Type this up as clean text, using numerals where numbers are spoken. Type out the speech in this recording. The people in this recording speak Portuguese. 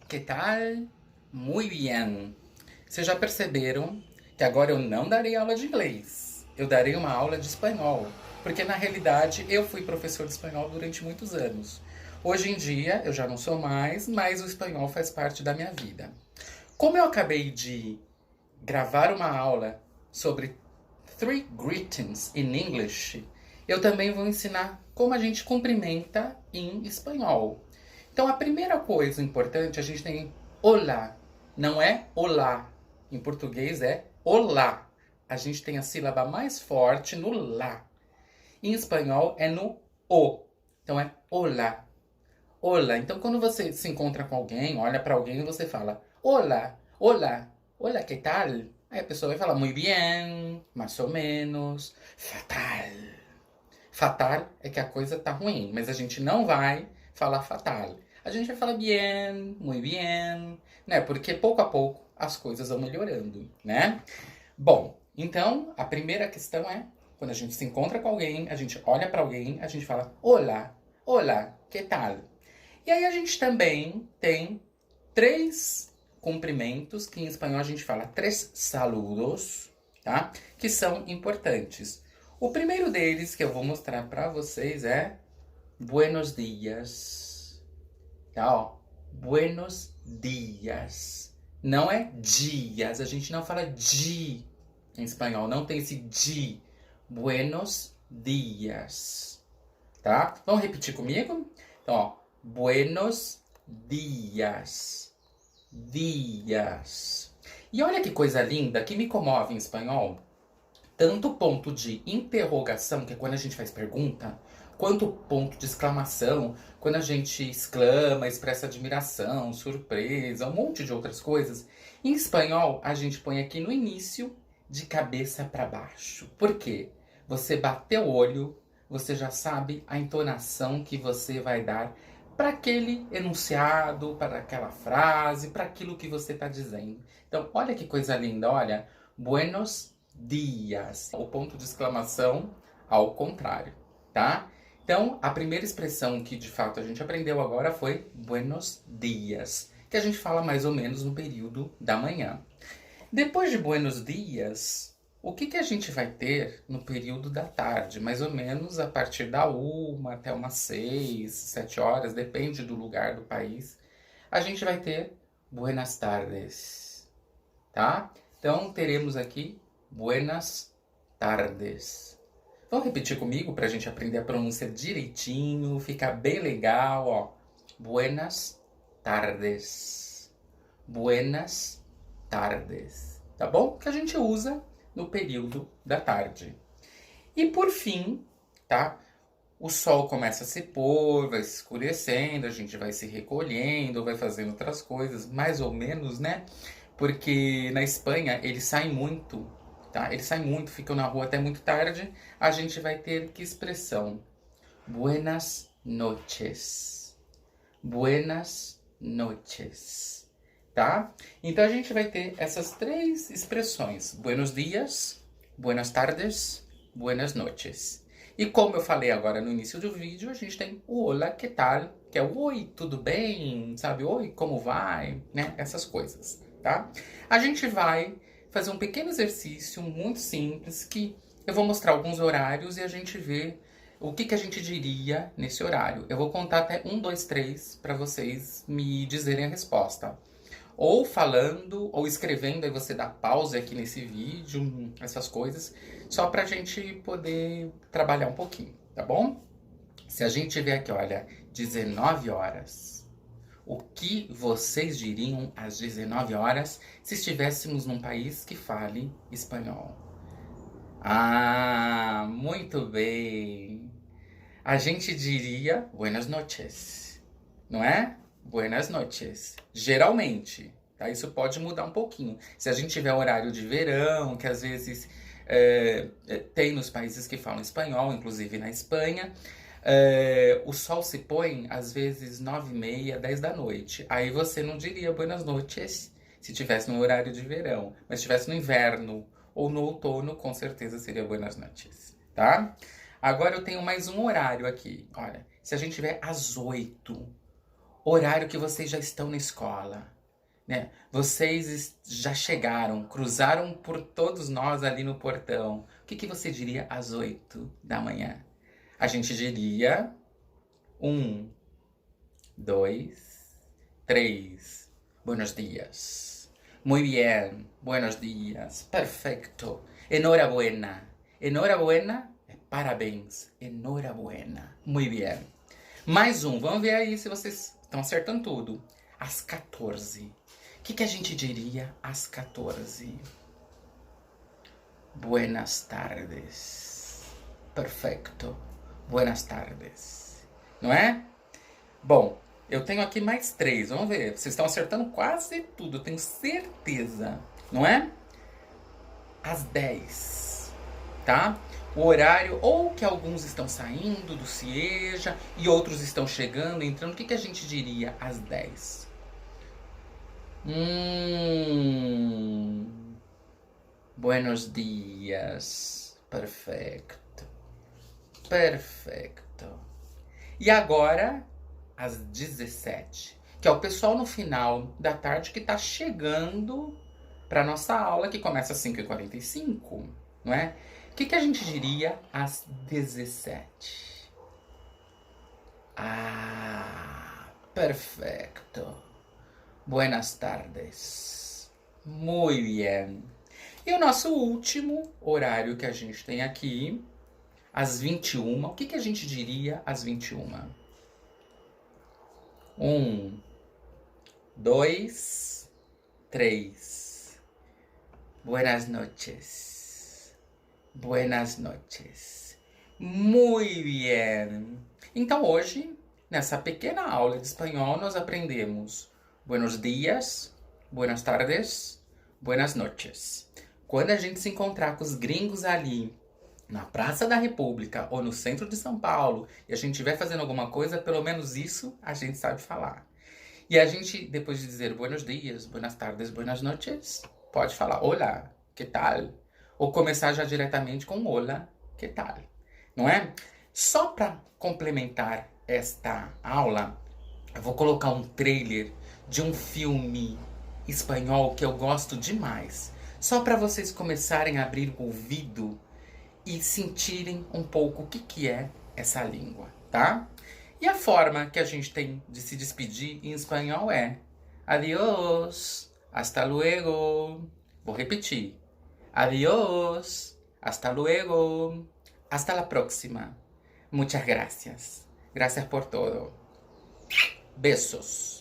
que tal? Muy bien. Vocês já perceberam que agora eu não darei aula de inglês. Eu darei uma aula de espanhol. Porque na realidade eu fui professor de espanhol durante muitos anos. Hoje em dia eu já não sou mais, mas o espanhol faz parte da minha vida. Como eu acabei de gravar uma aula sobre three greetings in English, eu também vou ensinar como a gente cumprimenta em espanhol. Então a primeira coisa importante, a gente tem olá, não é olá. Em português é olá. A gente tem a sílaba mais forte no lá. Em espanhol é no o. Então é olá. Olá. Então quando você se encontra com alguém, olha para alguém e você fala olá, olá, olá, que tal? Aí a pessoa vai falar muy bien, mais ou menos, fatal. Fatal é que a coisa tá ruim, mas a gente não vai falar fatal. A gente vai falar bien, muy bien, né? Porque pouco a pouco as coisas vão melhorando, né? Bom, então a primeira questão é quando a gente se encontra com alguém, a gente olha para alguém, a gente fala olá, olá, que tal? E aí a gente também tem três cumprimentos que em espanhol a gente fala tres saludos, tá? Que são importantes. O primeiro deles que eu vou mostrar para vocês é buenos dias. Tá, ó. Buenos dias. Não é dias, a gente não fala di em espanhol, não tem esse di. Buenos dias. Tá? Vamos repetir comigo? Então, ó, buenos dias. Dias. E olha que coisa linda que me comove em espanhol. Tanto o ponto de interrogação, que é quando a gente faz pergunta, quanto o ponto de exclamação, quando a gente exclama, expressa admiração, surpresa, um monte de outras coisas. Em espanhol, a gente põe aqui no início de cabeça para baixo. Por quê? Você bateu o olho, você já sabe a entonação que você vai dar para aquele enunciado, para aquela frase, para aquilo que você está dizendo. Então, olha que coisa linda, olha. Buenos dias. O ponto de exclamação ao contrário, tá? Então, a primeira expressão que de fato a gente aprendeu agora foi buenos dias, que a gente fala mais ou menos no período da manhã. Depois de buenos dias, o que a gente vai ter no período da tarde? Mais ou menos a partir da 1 até umas 6, 7 horas, depende do lugar do país. A gente vai ter buenas tardes, tá? Então, teremos aqui buenas tardes. Vamos repetir comigo para a gente aprender a pronúncia direitinho, ficar bem legal, ó. Buenas tardes. Buenas tardes. Tá bom? Que a gente usa no período da tarde. E por fim, tá? O sol começa a se pôr, vai se escurecendo, a gente vai se recolhendo, vai fazendo outras coisas, mais ou menos, né? Porque na Espanha eles saem muito, tá? Eles saem muito, ficam na rua até muito tarde. A gente vai ter que expressão? Buenas noches. Buenas noches. Tá? Então a gente vai ter essas três expressões: buenos dias, buenas tardes, buenas noches. E como eu falei agora no início do vídeo, a gente tem o hola, que tal? Que é o oi, tudo bem? Sabe? Oi, como vai? Né? Essas coisas, tá? A gente vai fazer um pequeno exercício muito simples que eu vou mostrar alguns horários e a gente vê o que a gente diria nesse horário. Eu vou contar até 1, 2, 3 para vocês me dizerem a resposta. Ou falando, ou escrevendo, aí você dá pausa aqui nesse vídeo, essas coisas, só pra gente poder trabalhar um pouquinho, tá bom? Se a gente tiver aqui, olha, 19 horas, o que vocês diriam às 19 horas se estivéssemos num país que fale espanhol? Ah, muito bem. A gente diria buenas noches, não é? Buenas noches. Geralmente, tá? Isso pode mudar um pouquinho. Se a gente tiver horário de verão, que às vezes tem nos países que falam espanhol, inclusive na Espanha, o sol se põe às vezes 9h30, 10 da noite. Aí você não diria buenas noches se tivesse no horário de verão, mas se tivesse no inverno ou no outono, com certeza seria buenas noches, tá? Agora eu tenho mais um horário aqui. Olha, se a gente tiver às 8 horário que vocês já estão na escola, né? Vocês já chegaram, cruzaram por todos nós ali no portão. O que você diria às 8 da manhã? A gente diria 1, 2, 3. Buenos días. Muy bien. Buenos días. Perfecto. Enhorabuena. Enhorabuena é parabéns. Enhorabuena. Muy bien. Mais um. Vamos ver aí se vocês estão acertando tudo. Às 14. O que a gente diria às 14? Buenas tardes. Perfecto. Buenas tardes. Não é? Bom, eu tenho aqui mais 3. Vamos ver. Vocês estão acertando quase tudo. Eu tenho certeza. Não é? Às 10. Tá? O horário, ou que alguns estão saindo do Cieja e outros estão chegando, entrando. O que a gente diria às 10? Buenos dias. Perfeito. Perfeito. E agora, às 17, que é o pessoal no final da tarde que está chegando para nossa aula, que começa às 5h45, não é? O que a gente diria às 17? Perfeito. Buenas tardes. Muy bien. E o nosso último horário que a gente tem aqui, às 21. O que a gente diria às 21? 1, 2, 3. Buenas noches. Buenas noches. Muy bien. Então hoje, nessa pequena aula de espanhol, nós aprendemos buenos dias, buenas tardes, buenas noches. Quando a gente se encontrar com os gringos ali na Praça da República ou no centro de São Paulo e a gente estiver fazendo alguma coisa, pelo menos isso a gente sabe falar. E a gente, depois de dizer buenos dias, buenas tardes, buenas noches, pode falar hola, que tal? Ou começar já diretamente com hola, que tal? Não é? Só para complementar esta aula, eu vou colocar um trailer de um filme espanhol que eu gosto demais. Só para vocês começarem a abrir o ouvido e sentirem um pouco o que é essa língua, tá? E a forma que a gente tem de se despedir em espanhol é adiós, hasta luego. Vou repetir. Adiós, hasta luego, hasta la próxima. Muchas gracias. Gracias por todo. Besos.